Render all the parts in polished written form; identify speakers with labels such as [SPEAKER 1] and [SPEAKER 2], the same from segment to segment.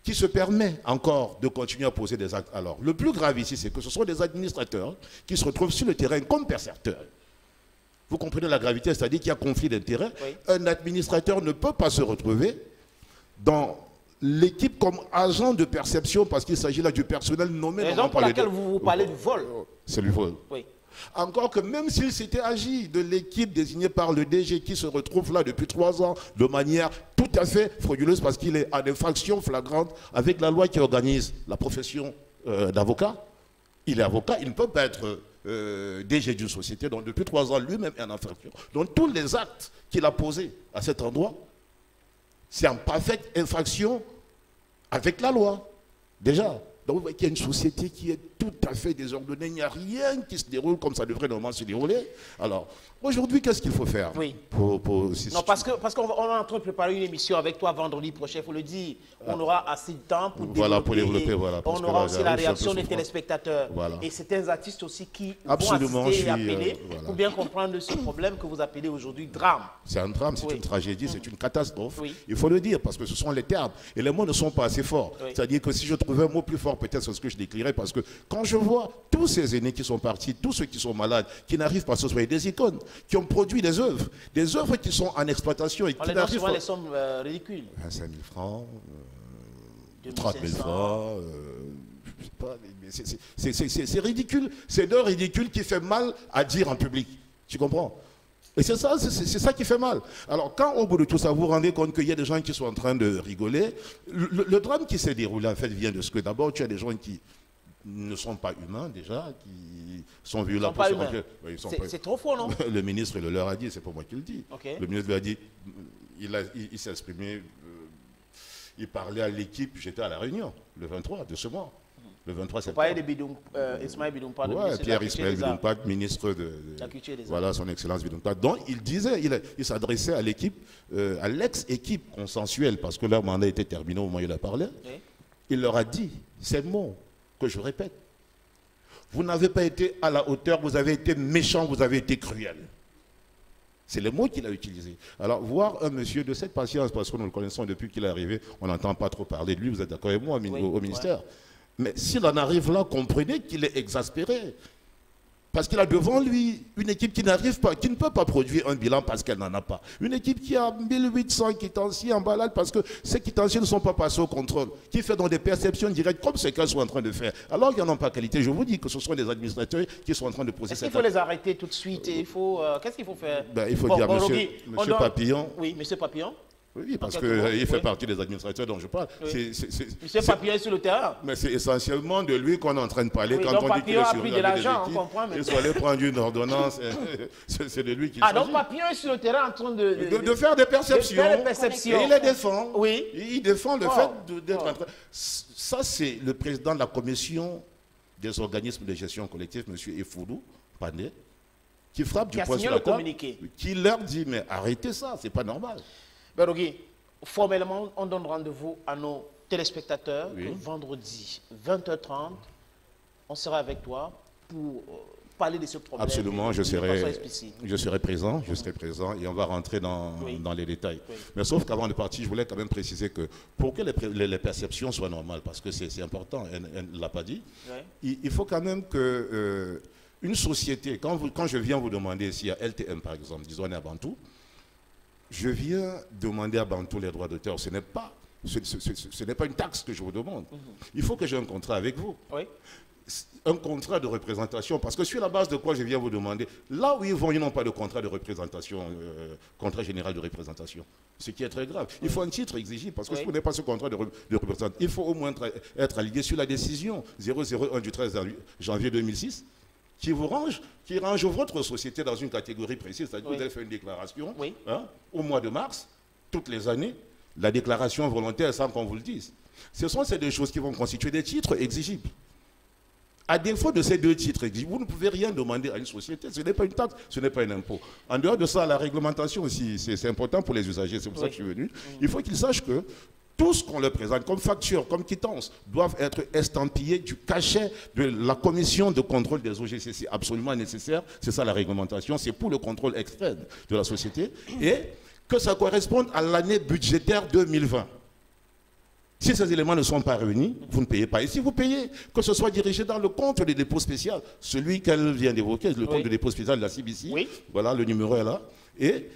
[SPEAKER 1] qui se permet encore de continuer à poser des actes. Alors, le plus grave ici, c'est que ce sont des administrateurs qui se retrouvent sur le terrain comme percepteurs. Vous comprenez la gravité, c'est-à-dire qu'il y a conflit d'intérêts. Oui. Un administrateur ne peut pas se retrouver dans l'équipe comme agent de perception parce qu'il s'agit là du personnel nommé.
[SPEAKER 2] Raison pour laquelle vous parlez du vol.
[SPEAKER 1] C'est du vol.
[SPEAKER 2] Oui.
[SPEAKER 1] Encore que même s'il s'était agi de l'équipe désignée par le DG qui se retrouve là depuis 3 ans de manière tout à fait frauduleuse parce qu'il est en infraction flagrante avec la loi qui organise la profession d'avocat. Il est avocat, il ne peut pas être DG d'une société dont depuis 3 ans lui-même est en infraction. Donc tous les actes qu'il a posés à cet endroit, c'est en parfaite infraction avec la loi. Déjà. Donc vous voyez qu'il y a une société qui est tout à fait désordonnée, il n'y a rien qui se déroule comme ça devrait normalement se dérouler. Alors, aujourd'hui, qu'est-ce qu'il faut faire?
[SPEAKER 2] Oui.
[SPEAKER 1] Si
[SPEAKER 2] non, parce qu'on est en train de préparer une émission avec toi vendredi prochain, il faut le dire. On aura assez de temps pour
[SPEAKER 1] développer. Voilà,
[SPEAKER 2] on aura aussi la réaction des téléspectateurs.
[SPEAKER 1] Voilà.
[SPEAKER 2] Et certains artistes aussi qui
[SPEAKER 1] Absolument,
[SPEAKER 2] vont assister et appeler pour bien comprendre ce problème que vous appelez aujourd'hui drame.
[SPEAKER 1] C'est un drame, c'est une tragédie, c'est une catastrophe. Oui. Il faut le dire, parce que ce sont les termes. Et les mots ne sont pas assez forts. Oui. C'est-à-dire que si je trouvais un mot plus fort, peut-être c'est ce que je décrirais, parce que quand je vois tous ces aînés qui sont partis, tous ceux qui sont malades, qui n'arrivent pas à se soigner, des icônes, qui ont produit des œuvres qui sont en exploitation et qui n'arrivent pas...
[SPEAKER 2] les sommes ridicules.
[SPEAKER 1] 25 000 francs, 30 000 francs, je sais pas, c'est ridicule. C'est d'un ridicule qui fait mal à dire en public. Tu comprends? Et c'est ça qui fait mal. Alors, quand au bout de tout ça, vous vous rendez compte qu'il y a des gens qui sont en train de rigoler, le drame qui s'est déroulé, en fait, vient de ce que d'abord, tu as des gens qui ne sont pas humains, déjà, qui sont violents.
[SPEAKER 2] C'est trop fort, non?
[SPEAKER 1] Le ministre le leur a dit, c'est pas moi qui le dis.
[SPEAKER 2] Okay.
[SPEAKER 1] Le ministre lui a dit, il s'est exprimé, il parlait à l'équipe, j'étais à la réunion, le 23 de ce mois. Le 23 septembre.
[SPEAKER 2] Vous parlez de Ismaël Bidoumpa,
[SPEAKER 1] Pierre Ismaël Bidoumpa, ministre de la Culture et des Arts. Voilà, son excellence Bidoumpa. Donc, il disait, il s'adressait à l'équipe, à l'ex-équipe consensuelle, parce que leur mandat était terminé au moment où il a parlé. Oui. Il leur a dit, ces mots que je répète, vous n'avez pas été à la hauteur, vous avez été méchant, vous avez été cruel. C'est le mot qu'il a utilisé. Alors, voir un monsieur de cette patience, parce que nous le connaissons depuis qu'il est arrivé, on n'entend pas trop parler de lui, vous êtes d'accord avec moi au ministère. Ouais. Mais s'il en arrive là, comprenez qu'il est exaspéré. Parce qu'il a devant lui une équipe qui n'arrive pas, qui ne peut pas produire un bilan parce qu'elle n'en a pas. Une équipe qui a 1800 quittantiers en balade parce que ces quittantiers ne sont pas passés au contrôle, qui fait dans des perceptions directes comme ce qu'elles sont en train de faire. Alors qu'ils n'en ont pas qualité. Je vous dis que ce sont des administrateurs qui sont en train de poser cette...
[SPEAKER 2] Est-ce qu'il faut les arrêter tout de suite? Qu'est-ce qu'il faut faire?
[SPEAKER 1] Il faut dire, monsieur Papillon...
[SPEAKER 2] Oui, monsieur Papillon.
[SPEAKER 1] Oui, parce qu'il fait partie des administrateurs dont je parle.
[SPEAKER 2] Oui. Monsieur Papillon est sur le terrain.
[SPEAKER 1] Mais c'est essentiellement de lui qu'on est en train de parler.
[SPEAKER 2] Oui,
[SPEAKER 1] quand
[SPEAKER 2] donc
[SPEAKER 1] on dit qu'il est sur
[SPEAKER 2] de l'argent, on comprend.
[SPEAKER 1] Il faut aller prendre une ordonnance. C'est de lui qu'il
[SPEAKER 2] s'agit. Donc Papillon est sur le terrain en train
[SPEAKER 1] de faire des perceptions. Et il les défend.
[SPEAKER 2] Oui.
[SPEAKER 1] Il défend le fait d'être en train... Ça, c'est le président de la commission des organismes de gestion collective, M. Efoudou Pandé, qui frappe du poing sur la table, qui leur dit, mais arrêtez ça, c'est pas normal.
[SPEAKER 2] Berogui, formellement, on donne rendez-vous à nos téléspectateurs vendredi 20h30. On sera avec toi pour parler de ce problème.
[SPEAKER 1] Absolument, je serai présent et on va rentrer dans les détails. Oui. Mais sauf qu'avant de partir, je voulais quand même préciser que pour que les perceptions soient normales, parce que c'est important, elle ne l'a pas dit, il faut quand même que une société, quand je viens vous demander s'il y a LTM par exemple, disons on est à Bantou, je viens demander à Bantou les droits d'auteur. Ce n'est pas une taxe que je vous demande. Il faut que j'ai un contrat avec vous. Oui. Un contrat de représentation. Parce que sur la base de quoi je viens vous demander, là où ils vont, ils n'ont pas de contrat de représentation, contrat général de représentation. Ce qui est très grave. Il faut un titre exigible. Parce que si vous n'avez pas ce contrat de représentation, il faut au moins être aligné sur la décision 001 du 13 janvier 2006. Qui range votre société dans une catégorie précise. C'est-à-dire que vous avez fait une déclaration au mois de mars, toutes les années, la déclaration volontaire sans qu'on vous le dise. Ce sont ces deux choses qui vont constituer des titres exigibles. À défaut de ces deux titres exigibles, vous ne pouvez rien demander à une société. Ce n'est pas une taxe, ce n'est pas un impôt. En dehors de ça, la réglementation aussi, c'est important pour les usagers. C'est pour ça que je suis venu. Il faut qu'ils sachent que tout ce qu'on leur présente comme facture, comme quittance, doivent être estampillés du cachet de la commission de contrôle des OGC. C'est absolument nécessaire. C'est ça la réglementation. C'est pour le contrôle externe de la société. Et que ça corresponde à l'année budgétaire 2020. Si ces éléments ne sont pas réunis, vous ne payez pas. Et si vous payez, que ce soit dirigé dans le compte de dépôt spécial, celui qu'elle vient d'évoquer, le compte de dépôt spécial de la CBC, voilà, le numéro est là, et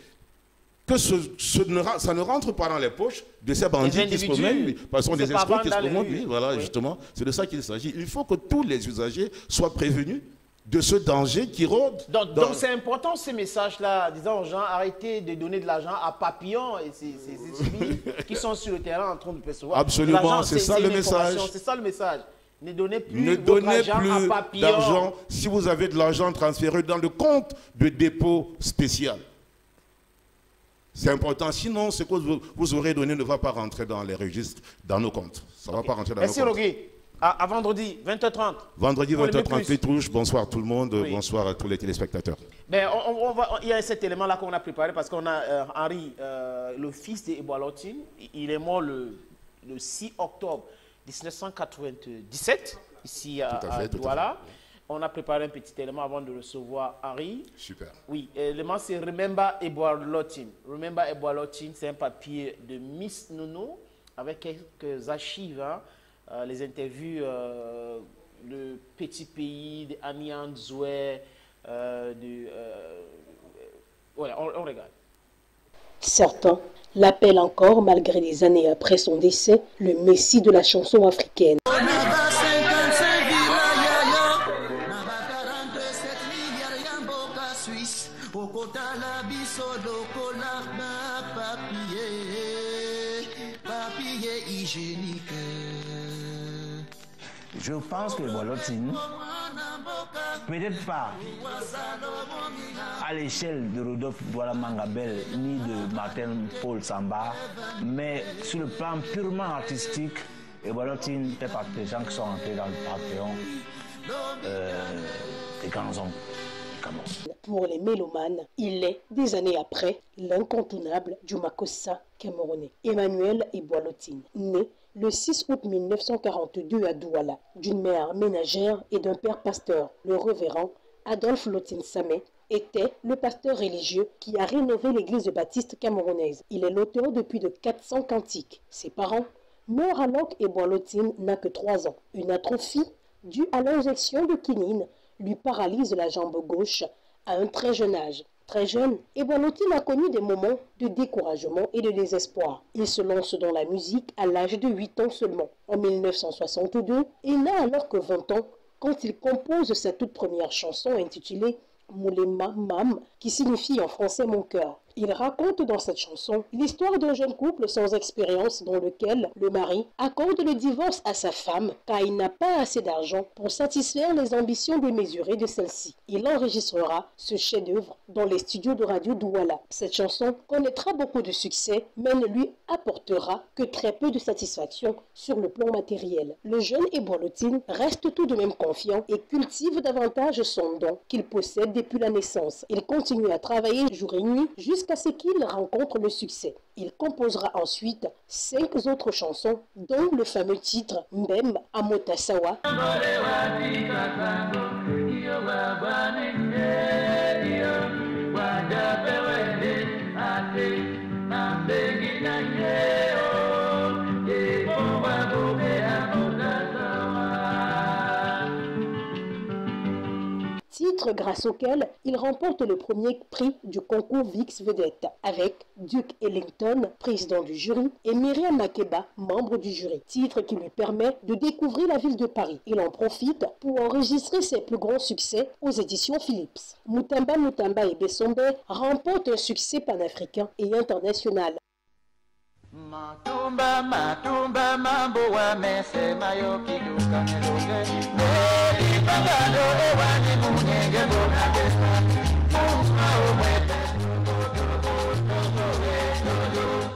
[SPEAKER 1] que ça ne rentre pas dans les poches de ces bandits qui se promènent, parce qu'on des escrocs qui se promènent, voilà, justement, c'est de ça qu'il s'agit. Il faut que tous les usagers soient prévenus de ce danger qui rôde.
[SPEAKER 2] Donc c'est important ces messages-là, disant aux gens, arrêtez de donner de l'argent à Papillon et ces esprits qui sont sur le terrain en train de percevoir.
[SPEAKER 1] Absolument, c'est ça le message.
[SPEAKER 2] C'est ça le message. Ne donnez plus d'argent.
[SPEAKER 1] Si vous avez de l'argent transféré dans le compte de dépôt spécial. C'est important. Sinon, ce que vous aurez donné ne va pas rentrer dans les registres, dans nos comptes. Ça ne va pas rentrer dans nos comptes.
[SPEAKER 2] Merci, Rogué. À vendredi, 20h30.
[SPEAKER 1] Vendredi, 20h30, Pétrouche. Bonsoir tout le monde. Bonsoir à tous les téléspectateurs.
[SPEAKER 2] Ben, il y a cet élément-là qu'on a préparé parce qu'on a Henri, le fils d'Eboalotine. Il est mort le 6 octobre 1997, ici à Douala. On a préparé un petit élément avant de recevoir Henri.
[SPEAKER 1] Super.
[SPEAKER 2] Oui, l'élément c'est Remember Eboalotine. Remember Eboalotine, c'est un papier de Miss Nounou avec quelques archives, hein. Les interviews de Petit Pays, de Anian Zoué, voilà, on regarde.
[SPEAKER 3] Certains l'appellent encore, malgré des années après son décès, le messie de la chanson africaine.
[SPEAKER 4] Je pense que Eboalotine, peut-être pas à l'échelle de Rodolphe Douala Mangabel ni de Martin Paul Samba, mais sur le plan purement artistique, Eboalotine fait partie des gens qui sont entrés dans le panthéon des grands hommes du Cameroun.
[SPEAKER 3] Pour les mélomanes, il est, des années après, l'incontournable du Makossa camerounais. Emmanuel Eboalotine, né le 6 août 1942 à Douala, d'une mère ménagère et d'un père pasteur, le révérend Adolphe Lotine Samé, était le pasteur religieux qui a rénové l'église baptiste camerounaise. Il est l'auteur de plus de 400 cantiques. Ses parents meurent alors qu'Eboalotine n'a que 3 ans. Une atrophie due à l'injection de quinine lui paralyse la jambe gauche à un très jeune âge. Très jeune, Eboalotine a connu des moments de découragement et de désespoir. Il se lance dans la musique à l'âge de 8 ans seulement. En 1962, il n'a alors que 20 ans quand il compose sa toute première chanson intitulée Moulema Mam, qui signifie en français mon cœur. Il raconte dans cette chanson l'histoire d'un jeune couple sans expérience dans lequel le mari accorde le divorce à sa femme car il n'a pas assez d'argent pour satisfaire les ambitions démesurées de celle-ci. Il enregistrera ce chef-d'œuvre dans les studios de radio Douala. Cette chanson connaîtra beaucoup de succès mais ne lui apportera que très peu de satisfaction sur le plan matériel. Le jeune Eboalotine reste tout de même confiant et cultive davantage son don qu'il possède depuis la naissance. Il continue à travailler jour et nuit jusqu'à ce qu'il rencontre le succès. Il composera ensuite 5 autres chansons, dont le fameux titre Mbem Amotasawa. Titre grâce auquel il remporte le premier prix du concours Vix Vedette avec Duke Ellington, président du jury, et Myriam Makeba, membre du jury. Titre qui lui permet de découvrir la ville de Paris. Il en profite pour enregistrer ses plus grands succès aux éditions Philips. Mutamba Mutamba et Bessombe remportent un succès panafricain et international.
[SPEAKER 5] Matumba matumba mambo wa mese mayo kiduka ngeloge Neli babado ewani munenge bona besa Musma omwete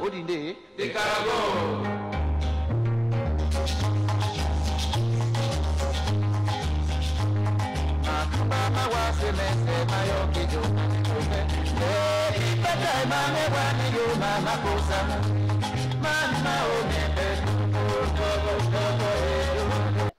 [SPEAKER 5] Odinde Dekarago Matumba mawase mese mayo kiduka ngeloge Neli baday mame wani yo mama kosa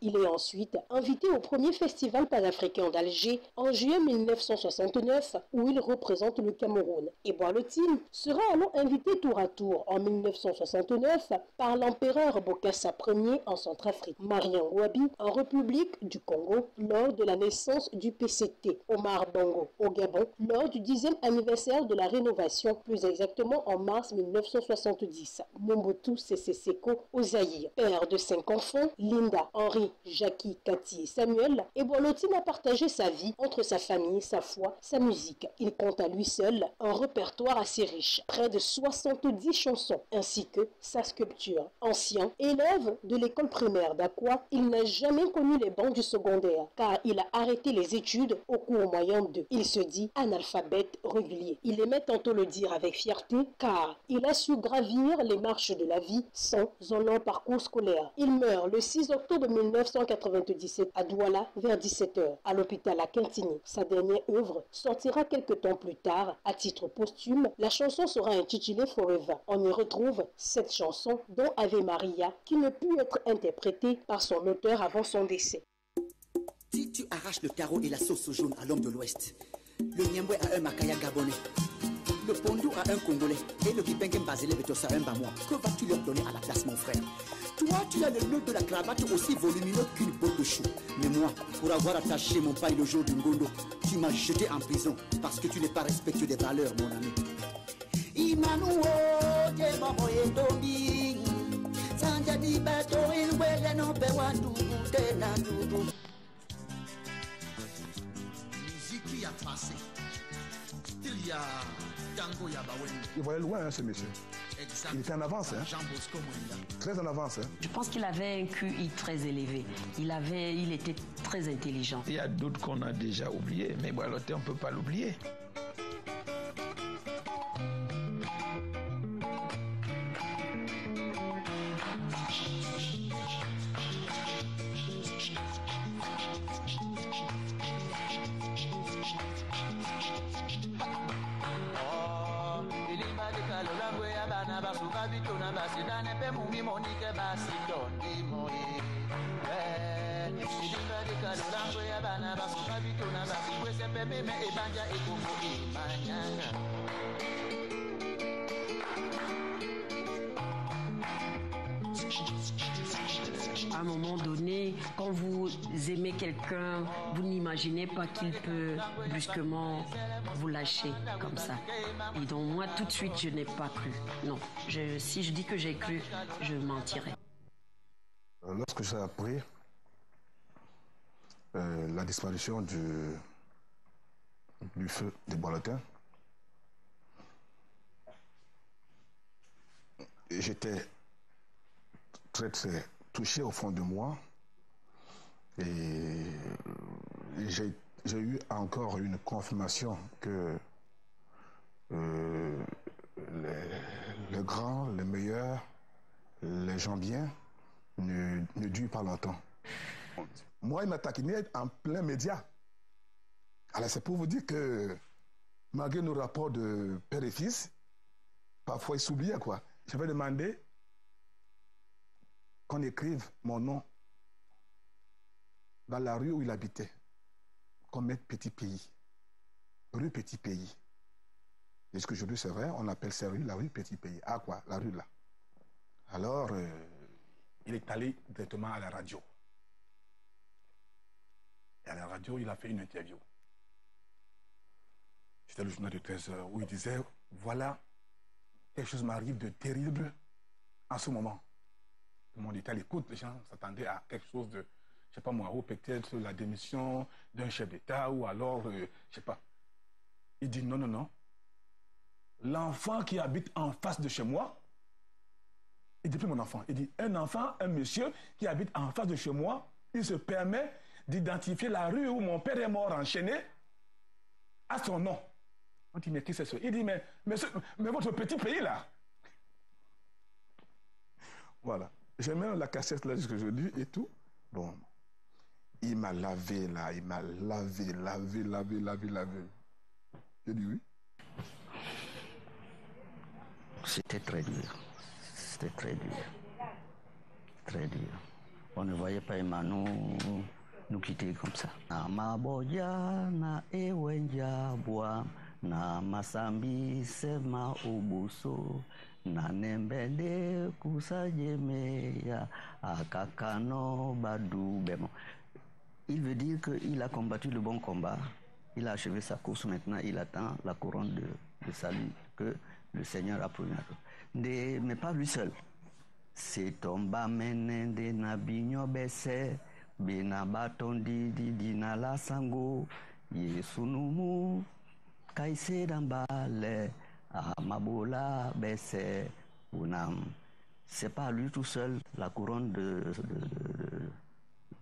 [SPEAKER 3] Il est ensuite invité au premier festival panafricain d'Alger en juillet 1969 où il représente le Cameroun. Et Boileau-Tine sera alors invité tour à tour en 1969 par l'empereur Bokassa Ier en Centrafrique, Marien Ngouabi en République du Congo lors de la naissance du PCT, Omar Bongo au Gabon lors du 10e anniversaire de la rénovation, plus exactement en mars 1970, Mobutu Sese Seko au Zaïre. Père de 5 enfants, Linda, Henri, Jackie, Cathy et Samuel, et Boileau-Tine a partagé sa vie entre sa famille, sa foi, sa musique. Il compte à lui seul un répertoire assez riche, près de 70 chansons, ainsi que sa sculpture. Ancien élève de l'école primaire d'Aqua, il n'a jamais connu les bancs du secondaire, car il a arrêté les études au cours moyen 2. Il se dit analphabète régulier. Il aimait tantôt le dire avec fierté, car il a su gravir les marches de la vie sans un long parcours scolaire. Il meurt le 6 octobre 1997 à Douala vers 17h à l'hôpital à Quintigny. Sa dernière œuvre sortira quelque temps plus tard à titre posthume. La chanson sera intitulée Forever. On y retrouve cette chanson dont Ave Maria qui ne put être interprétée par son auteur avant son décès.
[SPEAKER 6] Si tu arraches le carreau et la sauce jaune à l'homme de l'Ouest, le Niamboué a un Makaya gabonais, le Pondou a un Congolais et le Kipengem Basile Betosa un Bamois, que vas-tu leur donner à la place, mon frère? Toi, tu as le nœud de la cravate aussi volumineux qu'une botte de chou. Mais moi, pour avoir attaché mon paille le jour du Ngondo, tu m'as jeté en prison parce que tu n'es pas respectueux des valeurs, mon ami. Imanu
[SPEAKER 7] Qui a passé. Il y a Tango Yabawen.
[SPEAKER 8] Il voyait loin, hein, ce monsieur.
[SPEAKER 7] Exact.
[SPEAKER 8] Il était en avance. Hein.
[SPEAKER 7] Jean Bosco Moïla.
[SPEAKER 8] Très en avance. Hein.
[SPEAKER 9] Je pense qu'il avait un QI très élevé. Il était très intelligent.
[SPEAKER 10] Il y a d'autres qu'on a déjà oubliés, mais Boileau-Tine, on ne peut pas l'oublier.
[SPEAKER 9] À un moment donné, quand vous aimez quelqu'un, vous n'imaginez pas qu'il peut brusquement vous lâcher comme ça. Et donc moi, tout de suite, je n'ai pas cru. Non, si je dis que j'ai cru, je mentirais.
[SPEAKER 8] Lorsque j'ai appris la disparition du feu de Boileau-Tine, j'étais très très touché au fond de moi et j'ai eu encore une confirmation que les grands, les meilleurs, les gens bien ne durent pas longtemps. Moi, il m'a taquiné en plein média. Alors c'est pour vous dire que malgré nos rapports de père et fils, parfois il s'oubliait quoi. J'avais demandé qu'on écrive mon nom dans la rue où il habitait, qu'on mette Petit Pays, rue Petit Pays. Et ce qu'aujourd'hui c'est vrai, on appelle cette rue la rue Petit Pays. Ah quoi, la rue là. Alors, il est allé directement à la radio. Et à la radio, il a fait une interview. C'était le journal de 13 heures où il disait, voilà, quelque chose m'arrive de terrible en ce moment. Tout le monde était à l'écoute, les gens s'attendaient à quelque chose de, je sais pas moi, ou peut-être la démission d'un chef d'État, ou alors, je sais pas. Il dit non, non, non. L'enfant qui habite en face de chez moi, il dit plus mon enfant, il dit un enfant, un monsieur qui habite en face de chez moi, il se permet d'identifier la rue où mon père est mort enchaîné à son nom. On dit mais qui c'est ça? Il dit mais votre petit pays là. Voilà. J'ai même la cassette là jusqu'aujourd'hui et tout. Bon. Il m'a lavé là, il m'a lavé. J'ai dit oui.
[SPEAKER 9] C'était très dur. C'était très dur. Très dur.
[SPEAKER 11] on ne voyait pas Emmanuel nous quitter comme ça. Amaboya na ewenja boa na masambi sema ubuso na nembende kusajemeya akakano badu bemo. Il veut dire qu'il a combattu le bon combat, il a achevé sa course, maintenant il attend la couronne de salut que le Seigneur a promis. Mais pas lui seul. C'est tomba menende na binyo bese bina batondi dina la sango yesunumu kaise dambale amabola bese unam. C'est pas lui tout seul, la couronne de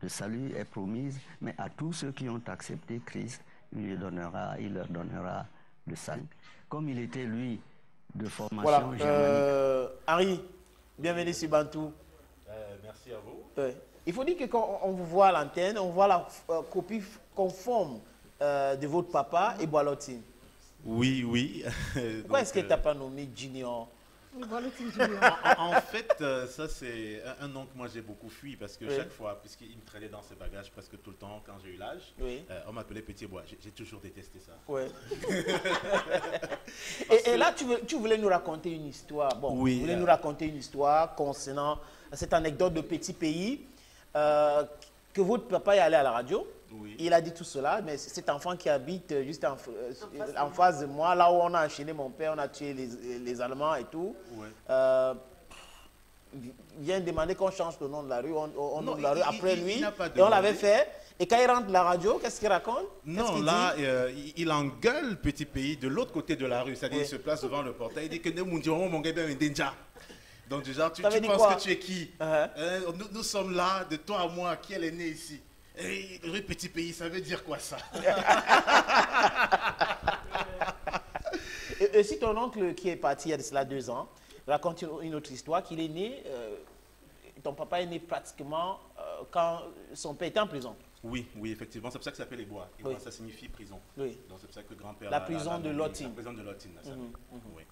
[SPEAKER 11] salut est promise, mais à tous ceux qui ont accepté Christ, il leur donnera le salut. Comme il était lui de formation germanique.
[SPEAKER 2] Henri, bienvenue sur Bantou.
[SPEAKER 1] Merci à vous.
[SPEAKER 2] Il faut dire que quand on vous voit à l'antenne, on voit la copie conforme de votre papa et Boalotine.
[SPEAKER 1] Oui, oui.
[SPEAKER 2] Pourquoi est-ce que tu n'as pas nommé Junior?
[SPEAKER 1] En fait, ça c'est un nom que moi j'ai beaucoup fui parce que chaque fois, puisqu'il me traînait dans ses bagages presque tout le temps quand j'ai eu l'âge, on m'appelait Petit Bois. J'ai toujours détesté ça.
[SPEAKER 2] Ouais. et là, tu voulais nous raconter une histoire. Bon,
[SPEAKER 1] oui,
[SPEAKER 2] tu voulais nous raconter une histoire concernant cette anecdote de Petit Pays que votre papa est allé à la radio.
[SPEAKER 1] Oui.
[SPEAKER 2] Il a dit tout cela, mais cet enfant qui habite juste en face de moi, là où on a enchaîné mon père, on a tué les Allemands et tout, vient demander qu'on change le nom de la rue, on nomme la rue après lui, et on l'avait fait. Et quand il rentre de la radio, qu'est-ce qu'il raconte?
[SPEAKER 1] Non, là, il engueule Petit Pays de l'autre côté de la rue, c'est-à-dire il se place devant le portail, il dit que mon gars est un danger. Donc du genre, tu penses que tu es qui? Nous sommes là, de toi à moi, qui est né ici? Hey, rue Petit Pays, ça veut dire quoi ça?
[SPEAKER 2] et si ton oncle qui est parti il y a de cela 2 ans raconte une autre histoire, qu'il est né, ton papa est né pratiquement quand son père était en prison.
[SPEAKER 1] Oui, oui, effectivement, c'est pour ça que ça s'appelle les bois. Les bois, ça signifie prison.
[SPEAKER 2] Oui.
[SPEAKER 1] Donc c'est pour ça que grand-père...
[SPEAKER 2] La prison de Lotine.
[SPEAKER 1] La prison de Lotine, oui.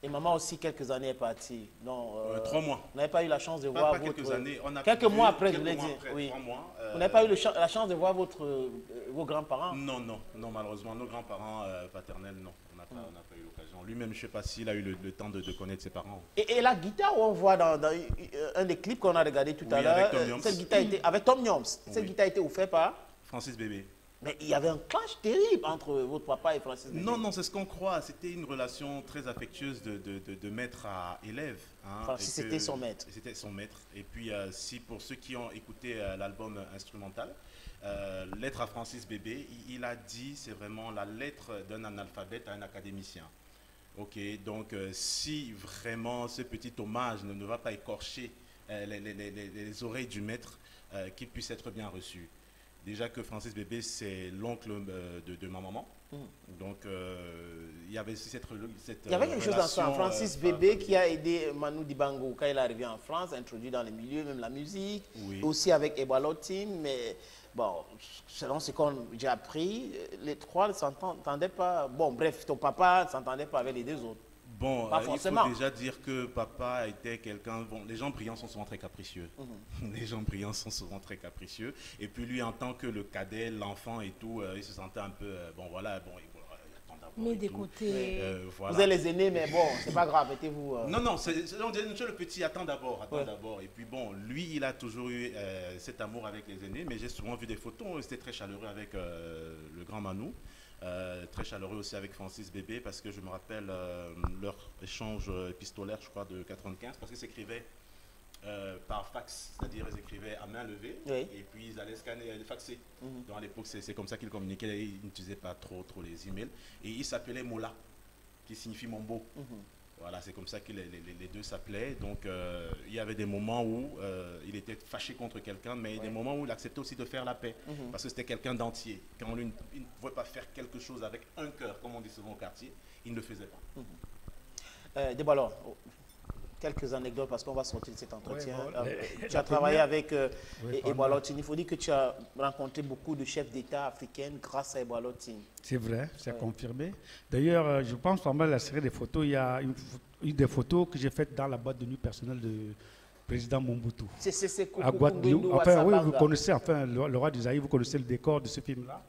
[SPEAKER 2] Et maman aussi, quelques années est partie.
[SPEAKER 1] 3 mois.
[SPEAKER 2] Vous n'avez pas eu la chance de voir votre...
[SPEAKER 1] quelques années.
[SPEAKER 2] Quelques mois après, je l'ai dit. Oui.
[SPEAKER 1] 3 mois.
[SPEAKER 2] Vous n'avez pas eu la chance de voir vos grands-parents?
[SPEAKER 1] Non, malheureusement. Nos grands-parents paternels, non. On n'a pas eu l'occasion. Lui-même, je ne sais pas s'il a eu le temps de connaître ses parents.
[SPEAKER 2] Et la guitare, on voit dans un des clips qu'on a regardé tout à l'heure, cette guitare était avec Tom Yoms. Cette guitare a été offerte par
[SPEAKER 1] Francis Bébé.
[SPEAKER 2] Mais il y avait un clash terrible entre votre papa et Francis Bébé.
[SPEAKER 1] Non, c'est ce qu'on croit. C'était une relation très affectueuse de maître à élève. Hein,
[SPEAKER 2] Francis, c'était son maître.
[SPEAKER 1] C'était son maître. Et puis, si pour ceux qui ont écouté l'album instrumental, Lettre à Francis Bébé, il a dit, c'est vraiment la lettre d'un analphabète à un académicien. Ok, donc si vraiment ce petit hommage ne va pas écorcher les oreilles du maître, qu'il puisse être bien reçu. Déjà que Francis Bébé, c'est l'oncle de ma maman. Donc, il y avait aussi cette il y avait quelque chose ensemble.
[SPEAKER 2] Francis Bébé qui a aidé Manu Dibango quand il est arrivé en France, introduit dans les milieux, même la musique. Oui. Aussi avec Boalotine. Mais bon, selon ce que j'ai appris, les trois ne s'entendaient pas. Bon, bref, ton papa ne s'entendait pas avec les 2 autres.
[SPEAKER 1] Bon, il faut déjà dire que papa était quelqu'un... Bon, les gens brillants sont souvent très capricieux. Les gens brillants sont souvent très capricieux. Et puis lui, en tant que le cadet, l'enfant et tout, il se sentait un peu... bon, voilà, bon...
[SPEAKER 3] Mais des côtés...
[SPEAKER 2] Voilà. Vous êtes les aînés, mais bon, c'est pas grave, mettez-vous...
[SPEAKER 1] Non, c'est le petit, attends d'abord. Et puis bon, lui, il a toujours eu cet amour avec les aînés, mais j'ai souvent vu des photos, c'était très chaleureux avec le grand Manu. Très chaleureux aussi avec Francis Bébé, parce que je me rappelle leur échange épistolaire, je crois, de 95, parce qu'ils s'écrivaient par fax, c'est-à-dire ils écrivaient à main levée, et puis ils allaient scanner et faxer. Donc à l'époque, c'est comme ça qu'ils communiquaient, ils n'utilisaient pas trop les emails. Et ils s'appelaient Mola, qui signifie mon beau. Voilà, c'est comme ça que les 2 s'appelaient. Donc, il y avait des moments où il était fâché contre quelqu'un, mais des moments où il acceptait aussi de faire la paix. Parce que c'était quelqu'un d'entier. Quand il ne pouvait pas faire quelque chose avec un cœur, comme on dit souvent au quartier, il ne le faisait pas.
[SPEAKER 2] Alors, quelques anecdotes parce qu'on va sortir de cet entretien. Tu as travaillé avec Boalotine. Il faut dire que tu as rencontré beaucoup de chefs d'État africains grâce à Boalotine.
[SPEAKER 12] C'est vrai, c'est confirmé. D'ailleurs, je pense pendant la série des photos, il y a une des photos que j'ai faites dans la boîte de nuit personnelle de président Mobutu.
[SPEAKER 2] C'est
[SPEAKER 12] à Guadeloupe. Enfin, oui, vous connaissez, enfin, le roi du Zaïre, vous connaissez le décor de ce film-là.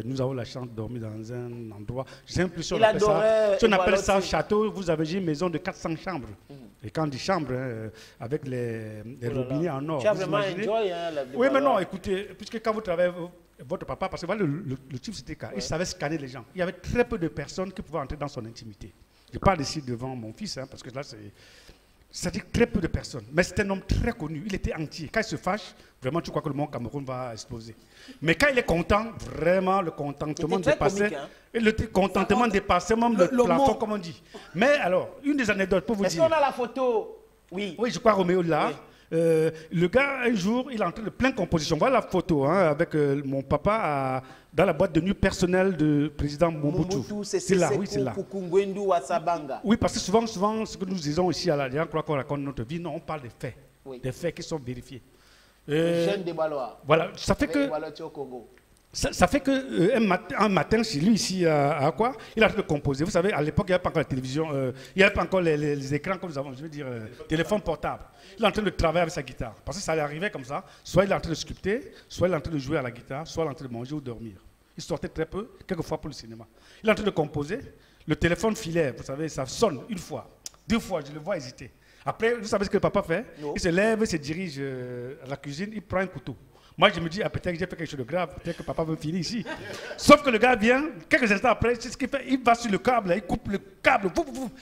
[SPEAKER 12] Nous avons la chance de dormir dans un endroit. J'ai l'impression qu'on appelle ça château. Vous avez une maison de 400 chambres. Et quand on dit chambre, avec les robinets en or.
[SPEAKER 2] Tu as vraiment enjoyé, hein,
[SPEAKER 12] oui, mais non, écoutez, puisque quand vous travaillez, votre papa, parce que voilà, le type c'était il savait scanner les gens. Il y avait très peu de personnes qui pouvaient entrer dans son intimité. Je parle ici devant mon fils, hein, parce que là, c'est-à-dire très peu de personnes. Mais c'est un homme très connu. Il était entier. Quand il se fâche, vraiment, tu crois que le monde Cameroun va exploser. Mais quand il est content, vraiment, le contentement dépassait. Hein. Le contentement dépassait même le plafond, comme on dit. Mais alors, une des anecdotes pour vous dire.
[SPEAKER 2] Est-ce qu'on a la photo? Oui.
[SPEAKER 12] Oui, je crois Roméo là. Oui. Le gars, un jour, il est en train de plein composition. Voilà la photo, hein, avec mon papa dans la boîte de nuit personnelle du président Mobutu.
[SPEAKER 2] C'est là, oui, c'est là.
[SPEAKER 12] Oui, parce que souvent, ce que nous disons ici à l'Alliance, je crois qu'on raconte notre vie, non, on parle des faits. Oui. Des faits qui sont vérifiés.
[SPEAKER 2] Jeune de Balois.
[SPEAKER 12] Voilà, ça fait que... Ça fait qu'un matin, chez lui, ici, à quoi, il a en train de composer. Vous savez, à l'époque, il n'y avait pas encore la télévision, il n'y avait pas encore les écrans comme nous avons, je veux dire, téléphone portable. Il est en train de travailler avec sa guitare. Parce que ça allait arriver comme ça. Soit il est en train de sculpter, soit il est en train de jouer à la guitare, soit il est en train de manger ou dormir. Il sortait très peu, quelquefois pour le cinéma. Il est en train de composer. Le téléphone filaire, vous savez, ça sonne une fois, deux fois, je le vois hésiter. Après, vous savez ce que le papa fait? Non. Il se lève, il se dirige à la cuisine, il prend un couteau. Moi, je me dis, peut-être que j'ai fait quelque chose de grave, peut-être que papa veut finir ici. Sauf que le gars vient, quelques instants après, c'est ce qu'il fait, il va sur le câble, il coupe le câble,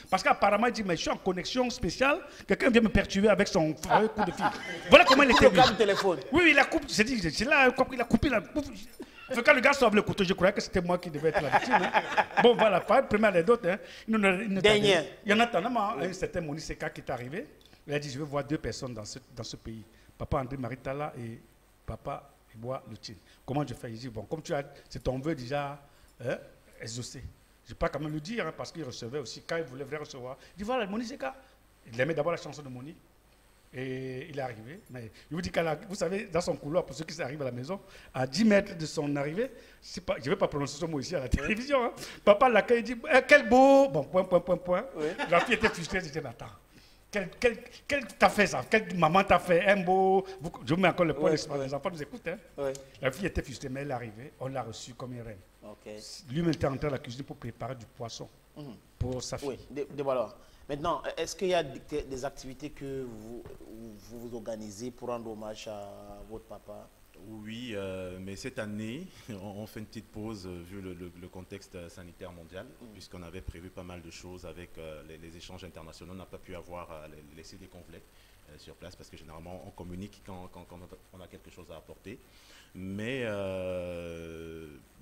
[SPEAKER 12] parce qu'apparemment, il dit, mais je suis en connexion spéciale, quelqu'un vient me perturber avec son coup de fil. Voilà comment il était.
[SPEAKER 2] Le câble téléphone.
[SPEAKER 12] Oui, il a coupé, c'est là, il a coupé la... Quand le gars sauve le couteau, je croyais que c'était moi qui devais être la victime. Hein. Bon, voilà, première anecdote. Hein.
[SPEAKER 2] Dernière.
[SPEAKER 12] Il y en a tellement, un certain Moni Seka qui est arrivé, il a dit, je veux voir deux personnes dans ce pays. Papa André Maritala et Papa Iboa Lutine. Comment je fais? Il dit, bon, comme c'est ton vœu déjà exaucé. Je ne vais pas quand même le dire, hein, parce qu'il recevait aussi, quand il voulait vraiment recevoir. Il dit, voilà, Moni Seka. Il aimait d'abord la chanson de Moni. Et il est arrivé. Mais il vous dit vous savez, dans son couloir, pour ceux qui arrivent à la maison, à 10 mètres de son arrivée, je ne vais pas prononcer ce mot ici à la télévision. Hein. Papa l'accueille, il dit, quel beau. Bon, point. Oui. La fille était frustrée, je dis, attends. Quel t'a fait ça? Quelle maman t'a fait un beau... Je mets encore le point, les enfants nous écoutent. Hein? Oui. La fille était frustrée, mais elle est arrivée, on l'a reçue comme une reine. Okay. Lui-même était entré à la cuisine pour préparer du poisson pour sa fille.
[SPEAKER 2] Oui, voilà. Maintenant, est-ce qu'il y a des activités que vous organisez pour rendre hommage à votre papa?
[SPEAKER 1] Oui, mais cette année, on fait une petite pause vu le contexte sanitaire mondial, puisqu'on avait prévu pas mal de choses avec les échanges internationaux. On n'a pas pu avoir les CD complets sur place parce que généralement on communique quand on a quelque chose à apporter. Mais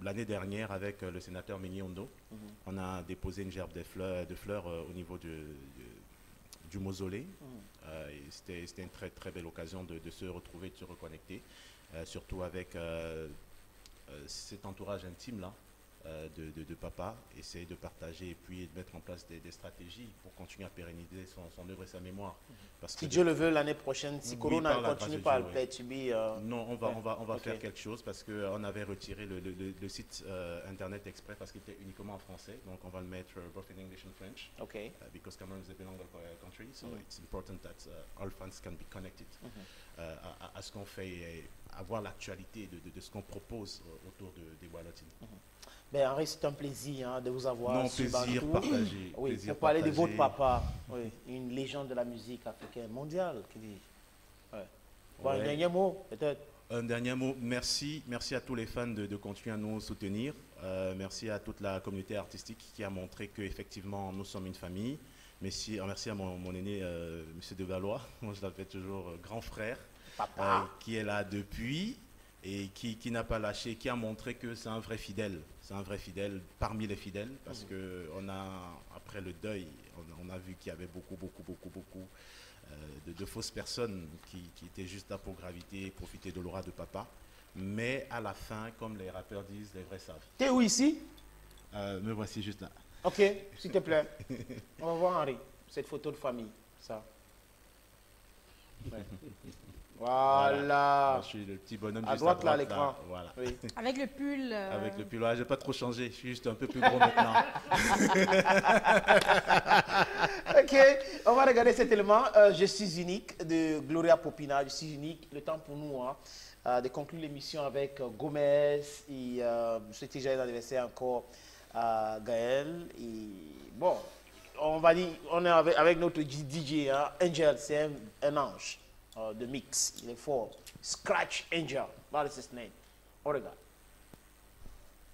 [SPEAKER 1] l'année dernière, avec le sénateur Mini Ondo, on a déposé une gerbe de fleurs au niveau du mausolée. C'était une très très belle occasion de se retrouver, de se reconnecter. Surtout avec cet entourage intime-là de papa, essayer de partager et puis de mettre en place des stratégies pour continuer à pérenniser son œuvre et sa mémoire. Parce
[SPEAKER 2] si Dieu le veut, l'année prochaine, si Corona ne continue pas à le perturber...
[SPEAKER 1] Non, on va faire quelque chose parce qu'on avait retiré le site Internet exprès parce qu'il était uniquement en français. Donc on va le mettre both in English and French.
[SPEAKER 2] Okay.
[SPEAKER 1] Because Cameroon is a belonging country, so it's important that all fans can be connected à ce qu'on fait et avoir l'actualité de ce qu'on propose autour des Bois-Lotines.
[SPEAKER 2] Ben, Henri, c'est un plaisir de vous avoir.
[SPEAKER 1] Non, plaisir partagé.
[SPEAKER 2] Oui,
[SPEAKER 1] plaisir
[SPEAKER 2] pour parler de votre papa, une légende de la musique africaine mondiale. Bon, un dernier mot, peut-être.
[SPEAKER 1] Un dernier mot, merci à tous les fans de continuer à nous soutenir. Merci à toute la communauté artistique qui a montré qu'effectivement nous sommes une famille. Merci à mon aîné, M. De Valois, moi je l'appelle toujours grand frère, qui est là depuis et qui n'a pas lâché, qui a montré que c'est un vrai fidèle. C'est un vrai fidèle parmi les fidèles parce que après le deuil, on a vu qu'il y avait beaucoup de fausses personnes qui étaient juste là pour graviter et profiter de l'aura de papa. Mais à la fin, comme les rappeurs disent, les vrais savent.
[SPEAKER 2] T'es où ici?
[SPEAKER 1] Me voici juste là.
[SPEAKER 2] Ok, s'il te plaît. On va voir Henri, cette photo de famille, ça. Ouais. Voilà.
[SPEAKER 13] Je suis le petit bonhomme
[SPEAKER 2] à
[SPEAKER 13] juste
[SPEAKER 2] droite,
[SPEAKER 13] à droite
[SPEAKER 2] là, l'écran.
[SPEAKER 13] Voilà.
[SPEAKER 2] Oui.
[SPEAKER 14] Avec le pull.
[SPEAKER 13] Avec le pull, je n'ai pas trop changé. Je suis juste un peu plus gros maintenant.
[SPEAKER 2] Ok, on va regarder cet élément. Je suis unique de Gloria Popina. Je suis unique. Le temps pour nous de conclure l'émission avec Gomez et souhaiter joyeux anniversaire encore à Gaël. Et bon, on va dire, on est avec notre DJ, hein, Angel, c'est un ange de mix. Il est fort. Scratch Angel, that is his name. On regarde.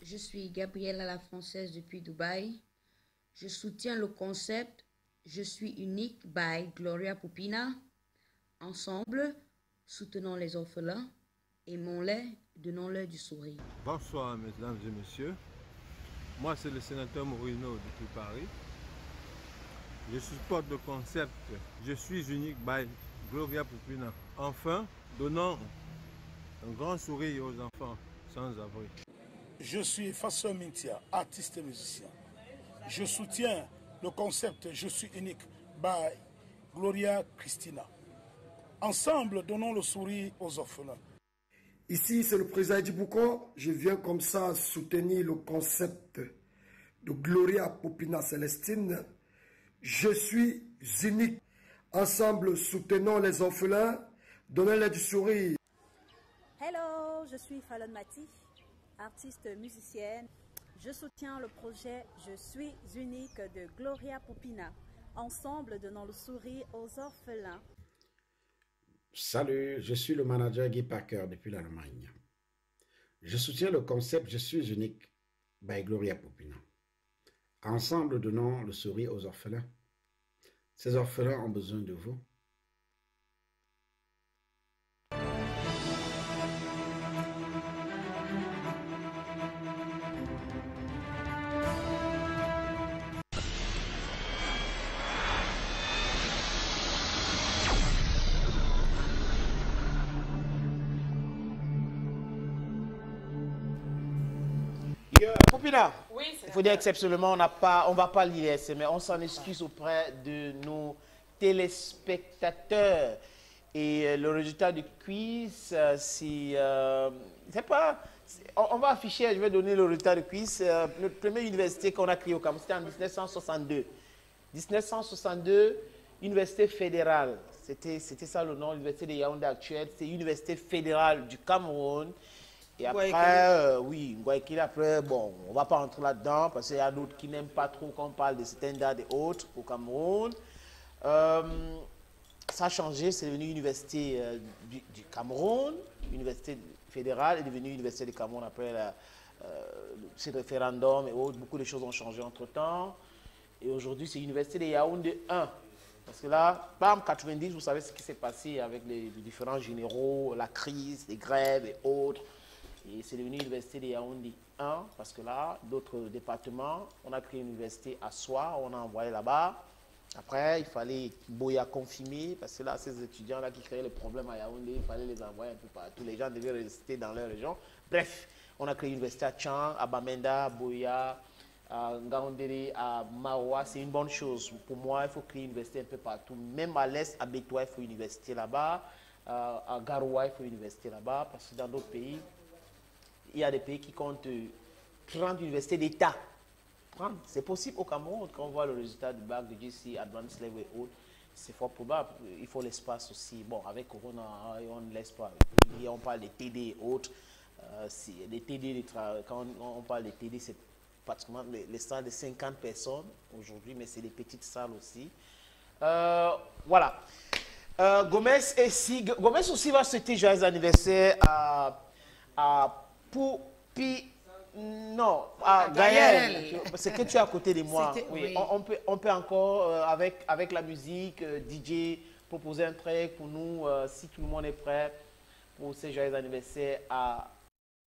[SPEAKER 15] Je suis Gabriella la Française depuis Dubaï. Je soutiens le concept Je suis unique by Gloria Popina. Ensemble, soutenons les orphelins. Aimons-les, donnons-leur du sourire.
[SPEAKER 16] Bonsoir mesdames et messieurs. Moi c'est le sénateur Morino depuis Paris. Je supporte le concept Je suis unique by Gloria Popina. Enfin, donnons un grand sourire aux enfants sans abri.
[SPEAKER 17] Je suis Fasseur Mintia, artiste et musicien. Je soutiens le concept Je suis unique by Gloria Christina. Ensemble, donnons le sourire aux orphelins.
[SPEAKER 18] Ici, c'est le président Djibouko. Je viens comme ça soutenir le concept de Gloria Popina Célestine. Je suis unique. Ensemble, soutenons les orphelins, donnons-leur du sourire.
[SPEAKER 19] Hello, je suis Fallon Mati, artiste musicienne. Je soutiens le projet Je suis unique de Gloria Popina. Ensemble, donnons le sourire aux orphelins.
[SPEAKER 20] Salut, je suis le manager Guy Parker depuis l'Allemagne. Je soutiens le concept Je suis unique by Gloria Popina. Ensemble, donnons le sourire aux orphelins. Ces orphelins ont besoin de vous.
[SPEAKER 2] Popina,
[SPEAKER 14] oui,
[SPEAKER 2] il faut dire exceptionnellement, on ne va pas lire mais on s'en excuse auprès de nos téléspectateurs. Et le résultat du quiz, c'est pas... On va afficher, je vais donner le résultat du quiz. La première université qu'on a créée au Cameroun, c'était en 1962. 1962, université fédérale. C'était ça le nom, l'université de Yaoundé actuelle. C'est l'université fédérale du Cameroun. Et après, oui, après, bon, on ne va pas rentrer là-dedans parce qu'il y a d'autres qui n'aiment pas trop qu'on parle de standards et autres au Cameroun. Ça a changé, c'est devenu université du Cameroun, université fédérale est devenue université du Cameroun après ce référendum et autres. Beaucoup de choses ont changé entre-temps. Et aujourd'hui, c'est l'université de Yaoundé 1. Parce que là, en 90, vous savez ce qui s'est passé avec les différents généraux, la crise, les grèves et autres. Et c'est devenu l'université de Yaoundé 1, parce que là, d'autres départements, on a créé une université à Soie, on a envoyé là-bas. Après, il fallait Boya confirmer, parce que là, ces étudiants-là qui créaient les problèmes à Yaoundé, il fallait les envoyer un peu partout. Les gens devaient rester dans leur région. Bref, on a créé une université à Tchang, à Bamenda, à Boya, à Ngaoundéré, à Maroua. C'est une bonne chose. Pour moi, il faut créer une université un peu partout. Même à l'Est, à Bétoua, il faut une université là-bas. À Garoua, il faut une université là-bas, parce que dans d'autres pays, il y a des pays qui comptent 30 universités d'État. C'est possible au Cameroun, quand on voit le résultat du bac de GC, Advanced Level et autres, c'est fort probable. Il faut l'espace aussi. Bon, avec Corona, on ne laisse pas. Et on parle des TD et autres. Les TD, quand on parle des TD, c'est pratiquement les salles de 50 personnes aujourd'hui, mais c'est des petites salles aussi. Voilà. Gomez aussi va souhaiter joyeux anniversaire à Gaël, c'est que tu es à côté de moi. Oui. On peut encore, avec la musique, DJ, proposer un track pour nous, si tout le monde est prêt pour ces joyeux anniversaires à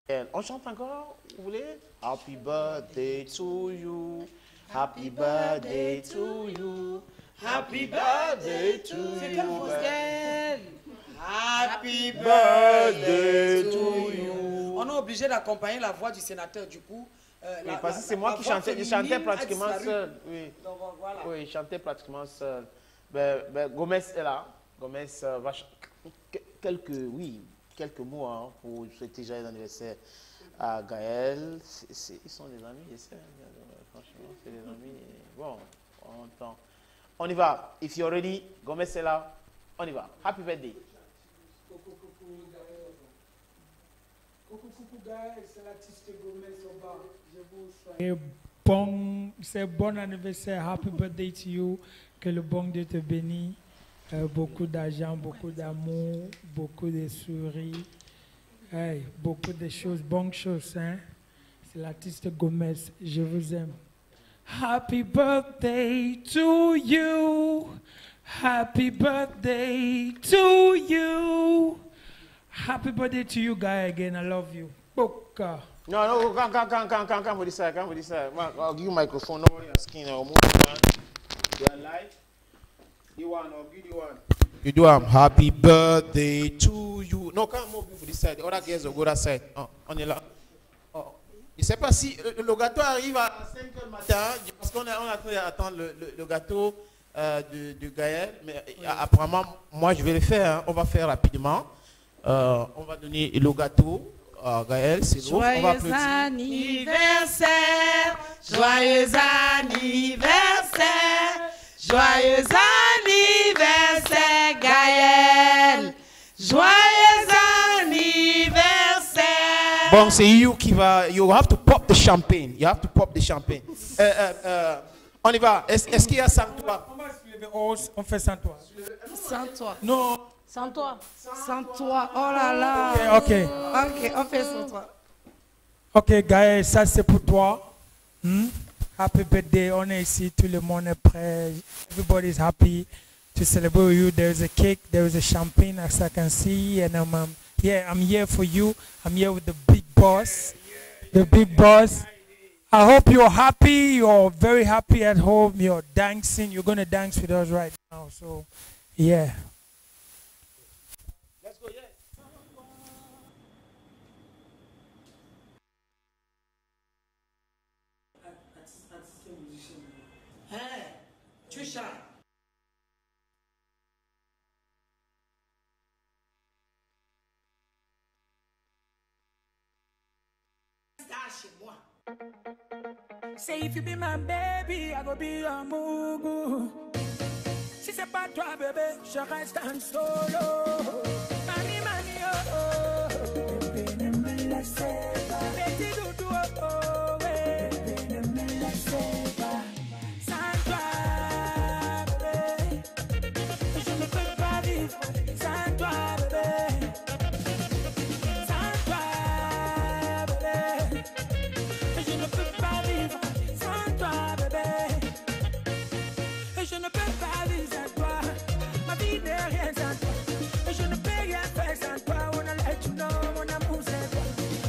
[SPEAKER 2] Gaël. On chante encore, vous voulez? Happy birthday to you, happy birthday to you, happy birthday to you.
[SPEAKER 14] C'est quelle fausse Gaël?
[SPEAKER 2] Happy birthday to you.
[SPEAKER 14] On est obligé d'accompagner la voix du sénateur, du coup.
[SPEAKER 2] Oui, parce que c'est moi qui chantais, je chantais pratiquement seul. Oui.
[SPEAKER 14] Donc, voilà.
[SPEAKER 2] Oui, je chantais pratiquement seul. Gomez est là. Gomez va chanter. quelques mots hein, pour souhaiter joyeux anniversaire à Gaël. Ils sont des amis, j'essaie. Franchement, c'est des amis. Bon, on entend. On y va. If you're ready, Gomez est là. On y va. Happy birthday.
[SPEAKER 21] Coucou Gaël, c'est l'artiste Gomez au bas. Je vous souhaite. C'est bon anniversaire. Happy birthday to you. Que le bon Dieu te bénisse. Beaucoup d'argent, beaucoup d'amour, beaucoup de sourires. Hey, beaucoup de choses, bonnes choses. Hein? C'est l'artiste Gomez. Je vous aime. Happy birthday to you. Happy birthday to you. Happy birthday to you, guy, again. I love you. Boca.
[SPEAKER 2] No, come with this side. Come with this side. I'll give you a microphone. Nobody asking. I'll move on. You are live. You want, I'll give you one. You do happy birthday to you. No, come move for this side. The other guys will go that side. Oh, on est là. Oh. Je ne sais pas si le gâteau arrive à 5 h du matin, parce qu'on attend le gâteau de Gaël. Mais apparemment, moi, je vais le faire. Hein. On va faire rapidement. On va donner le gâteau à Gaël. C'est l'eau. On va applaudir.
[SPEAKER 14] Anniversaire, joyeux anniversaire, joyeux anniversaire, Gaël. Joyeux anniversaire.
[SPEAKER 2] Bon, c'est you qui va. You have to pop the champagne. You have to pop the champagne. On y va. Est-ce qu'il y a sans toi?
[SPEAKER 21] On fait sans toi.
[SPEAKER 14] Sans toi.
[SPEAKER 21] Non.
[SPEAKER 14] Sans toi. Sans toi. Oh là là.
[SPEAKER 21] Ok.
[SPEAKER 14] Ok, on fait sans toi.
[SPEAKER 21] Ok, Gaël, ça c'est pour toi. Happy birthday. On est ici, tout le monde est prêt. Everybody is happy to celebrate with you. There is a cake, there is a champagne, as I can see, and I'm here for you. I'm here with the big boss. The big boss. I hope you're happy. You're very happy at home. You're dancing. You're going to dance with us right now. So, yeah.
[SPEAKER 2] Let's go, yeah.
[SPEAKER 14] Hey, tu chantes. Chez moi.
[SPEAKER 21] Say if you be my baby, I go be your mugu. Si c'est pas toi, bébé, je reste en solo. Mani, mani, oh, oh. Bébé, ne me laissez pas. Petit doudou, oh, oh, ouais. Bébé, ne me laissez pas. Sans toi, bébé, je ne peux pas vivre. Sans toi, bébé. Sans toi, bébé. Je ne peux pas vivre sans toi, bébé. Je ne peux pas vivre sans toi. Ma vie n'est rien sans toi. Je ne peux rien faire sans toi. On a let you know, mon amour c'est toi.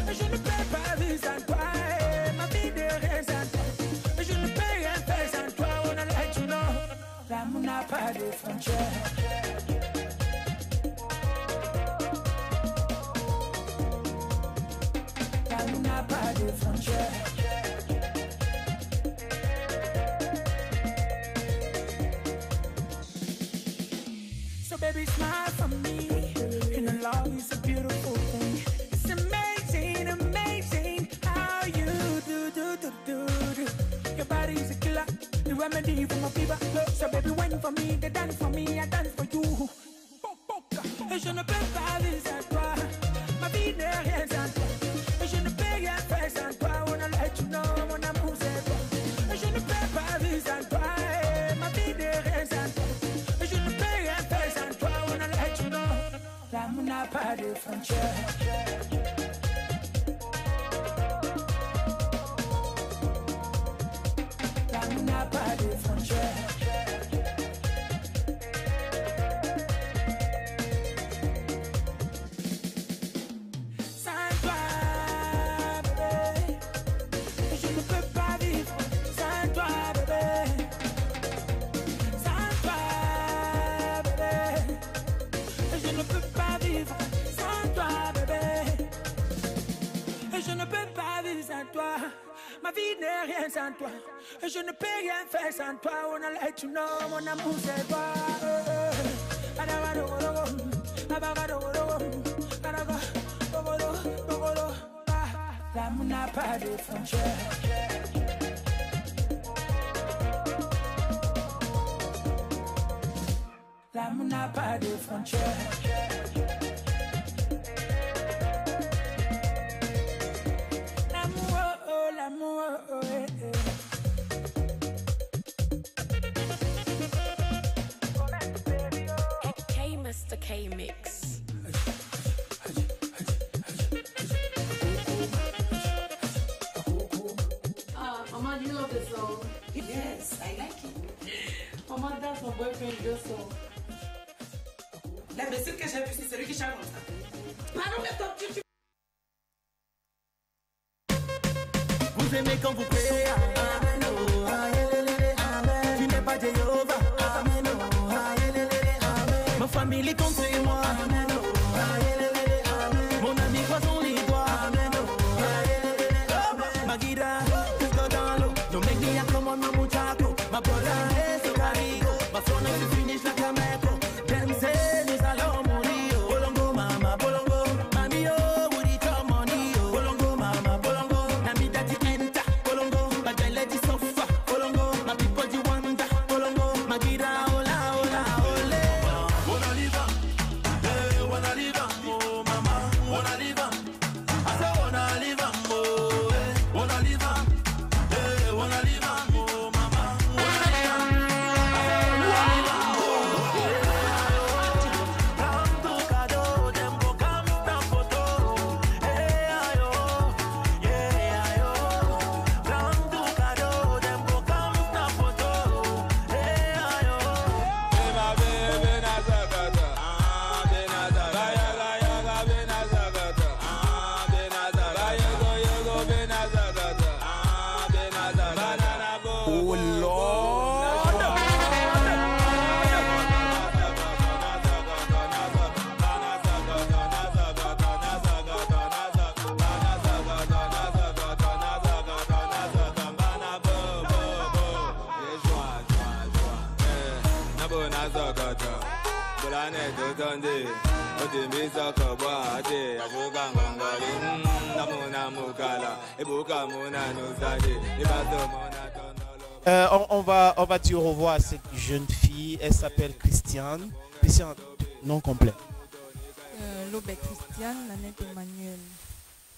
[SPEAKER 21] Je ne peux pas vivre sans toi. Ma vie n'est rien sans toi. Je ne peux rien faire sans toi. On a let you know. L'amour n'a pas de frontières. L'amour n'a pas de frontières. So baby, smile for me. You know love is a beautiful thing. It's amazing, amazing how you do. Your body is a killer, the remedy for my fever. So baby, wait for me, they dance for me, I dance for you. Et je ne peux pas vivre sans toi. Ma vie n'est rien sans toi. Et je ne peux rien faire sans toi. On a let you know, mon amour c'est toi. Et je ne peux pas vivre sans toi. Ma vie n'est rien sans toi. Et je ne peux rien faire sans toi. On a let you know. L'amour n'a pas de frontières. L'amour n'a pas de frontières. Ma vie n'est rien sans toi. Je ne peux rien faire sans toi. On a let you know, mon amour c'est toi. n'a pas de frontières. L'amour n'a pas de frontières. L'amour, oh, l'amour, oh, eh, eh.
[SPEAKER 4] Mr. K Mix.
[SPEAKER 14] Mama, do you love the song?
[SPEAKER 4] Yes, I like it.
[SPEAKER 14] Mama, that's my boyfriend, just so.
[SPEAKER 4] La musique que j'ai vue, c'est celui qui chante comme ça. Pardon, mais toi, tu...
[SPEAKER 5] Vous aimez quand vous priez. Amen, oh, amen. Tu n'es pas Jéhovah. Amen, oh, amen. Ma famille compte sur moi. Amen, oh, amen. Mon ami croisons les doigts. Amen, oh, amen. Ma guida, tout dans l'eau. No make me a come on, my muchacho. My brother is a carigo. My phone is finish like a meco. Them say nous allons mourir. Bolongo, mama, bolongo. Mami, oh, would it come money? Bolongo, mama, bolongo. Nami daddy enter. Bolongo, my girl let it suffer. Bolongo, my people you wonder. Bolongo, my guida, hola, hola, ole. Wanna live on, hey, wanna live on, oh mama, wanna live on. I say wanna live on, oh, hey, wanna live on, hey, wanna live on, oh mama, wanna live on. I say wanna live on, oh, hey, tanto cadeau, them go come stand photo, hey ayo, yeah ayo, tanto cadeau, them go come stand photo, hey ayo. Hey my baby Nazagata, Benazagata, Bayaga Benazagata, Benazagata, Bayago Yogo Benazagata, Benazagata, Banana Bo. Oh Lord.
[SPEAKER 2] On va dire au revoir à cette jeune fille. Elle s'appelle Christiane. Christiane, nom complet.
[SPEAKER 22] L'Aube Christiane, Nanette Emmanuel.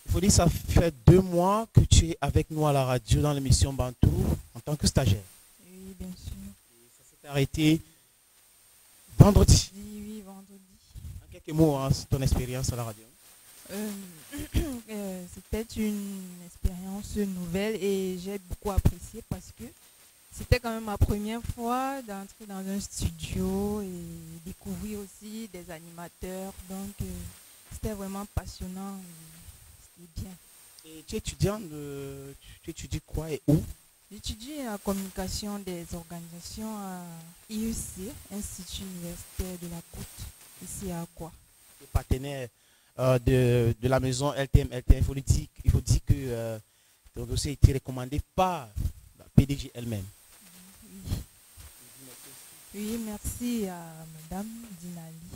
[SPEAKER 2] Il faut dire, ça fait 2 mois que tu es avec nous à la radio dans l'émission Bantou en tant que stagiaire.
[SPEAKER 22] Oui, bien sûr.
[SPEAKER 2] Ça s'est arrêté vendredi.
[SPEAKER 22] Oui, vendredi.
[SPEAKER 2] En quelques mots, hein, ton expérience à la radio.
[SPEAKER 22] C'était une expérience nouvelle et j'ai beaucoup apprécié parce que c'était quand même ma première fois d'entrer dans un studio et découvrir aussi des animateurs. Donc, c'était vraiment passionnant. C'était bien.
[SPEAKER 2] Et tu es étudiante, tu étudies quoi et où?
[SPEAKER 22] J'étudie la communication des organisations à IUC, Institut universitaire de la Côte, ici à Akwa.
[SPEAKER 2] Le partenaire de la maison LTM. Il faut dire que ton dossier a été recommandé par la PDG elle-même.
[SPEAKER 22] Oui, merci à Madame Dinali.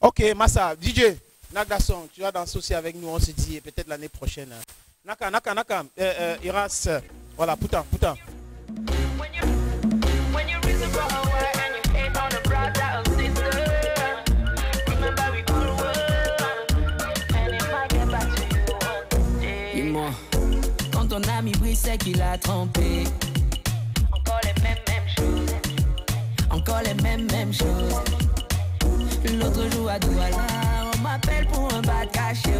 [SPEAKER 2] Ok, Massa, DJ, Nagason, tu vas danser aussi avec nous, on se dit peut-être l'année prochaine. Naka, Iras, voilà, putain.
[SPEAKER 5] Dis-moi, quand ton ami brille, c'est qu'il a trompé. Encore les mêmes choses. Encore les mêmes choses. L'autre jour à Douala, on m'appelle pour un bas caché.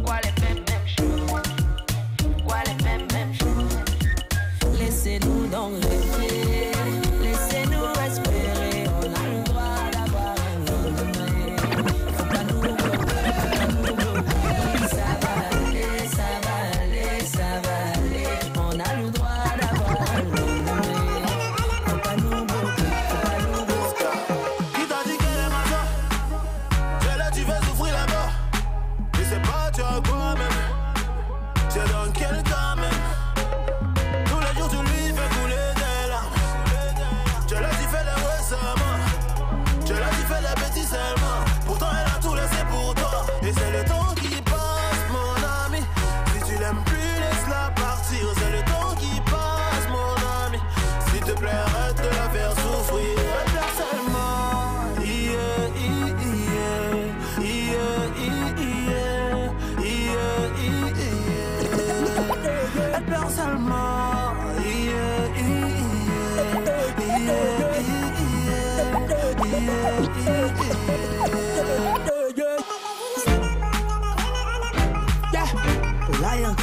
[SPEAKER 5] Quoi les mêmes choses. Quoi les mêmes choses. Laissez-nous donc rêver. Laissez-nous espérer. On a le droit d'avoir un lendemain. Faut pas nous bloquer. Ça va aller, ça va aller, ça va aller. On a le droit d'avoir un lendemain. Faut pas nous bloquer, faut pas nous bloquer. Qui t'a dit qu'elle est ma soeur?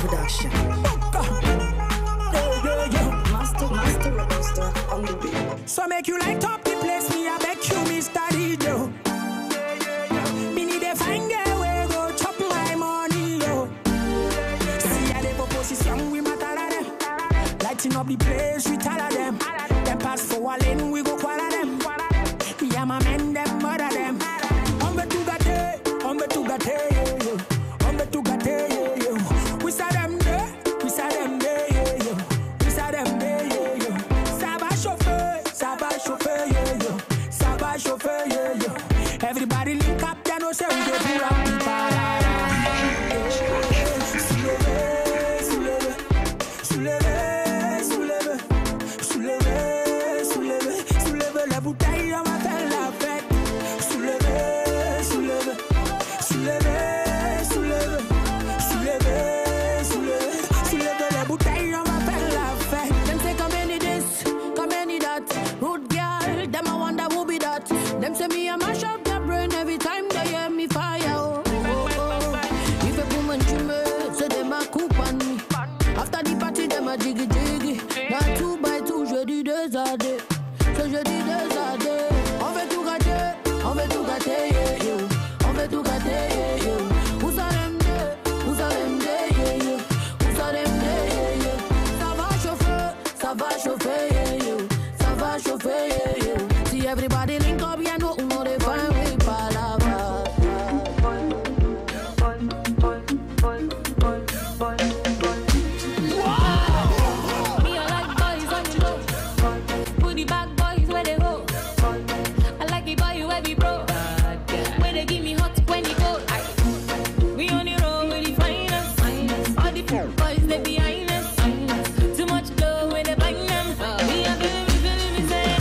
[SPEAKER 21] production. Master on the beat. So make you light up the place, me I beg you, Mr. DJ. Me need a fine girl where go chop my money, yo. See how they proposition we matter them. Lighting up the place, we tell them. Them pass for a lane, we go quarter them. Me and my men, them murder them. On the Tugate, yeah, yeah. On the Tugate, yeah, yeah. We saw them there, yeah, yeah. We saw them there, yeah, yeah. Ça va chauffer, yeah, yeah. Ça va chauffer, yeah, yeah. Everybody link up, they know say we go do rap the parada. Soulevez la bouteille, on va faire la fête. Soulevez la bouteille, on va faire la fête. Them say come any this, come any that. Rude girl, them I wonder who be that. Them say me I mash up their brain every time they hear me fire. Oh, oh, oh. If a woman dreamer, say them a coop on me. After the party, them a jiggy jiggy. Now 2 by 2, je dis 2 à 2. So je dis 2 à 2. On veut tout gâter, yeah, yeah. On veut tout gâter, yeah, yeah. Who's on them day, yeah, yeah. Who's on them day, yeah, yeah. Ça va chauffer, yeah, yeah. Ça va chauffer, yeah, yeah. See everybody link up, yeah, no, they find way palava.
[SPEAKER 6] Me, I like boys on the low. Put the back boys where they go. I like the boy where we bro. Where they give me hot when you go. We on the road with the finest. All the boys they behind us. Too much glow when they bang them. We are feeling me say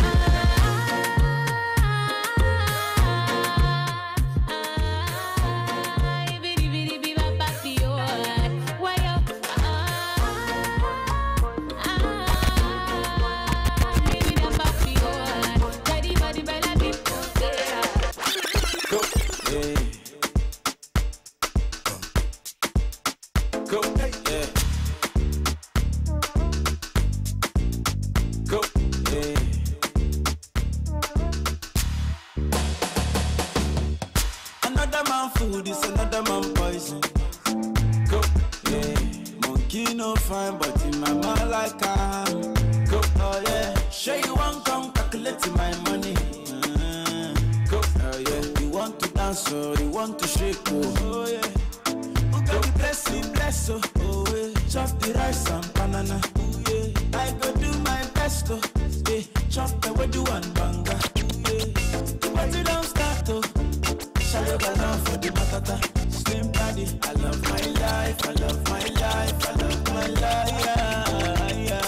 [SPEAKER 21] Go, yeah. Go, yeah. Another man food is another man poison. Go, yeah. Monkey no fine, but in my mind like I'm. Go, oh yeah. Sure you want come calculate my money. Go, oh yeah. You want to dance or you want to shake, oh yeah. Bless, oh, yeah. Chop the rice and banana, oh, yeah. I go do my best, oh, yeah. Chop the way do one banga, oh, yeah. But you don't start, oh. Shallow down for the matata. Slim body, I love my life, I love my life, I love my life, yeah, yeah.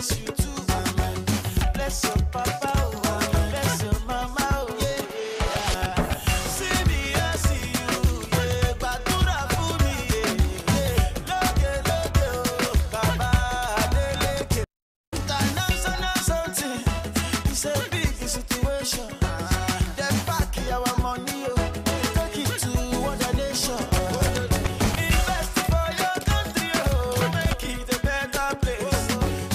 [SPEAKER 5] bless you too. Amen. Bless your papa, oh, amen. Bless your mama, oh, yeah. See me, I see you, yeah. Gbàdúrà fún mi, yeah. Lókè, lókè, oh, bàbá Adeleke. International something, it's a big situation. They pack our money, oh, take it to other nation. Invest for your country, oh, make it a better place.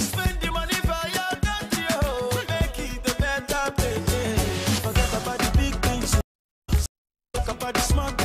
[SPEAKER 5] Spend the money for your country, oh, make it a better place. Forget about the big things, talk about the small things.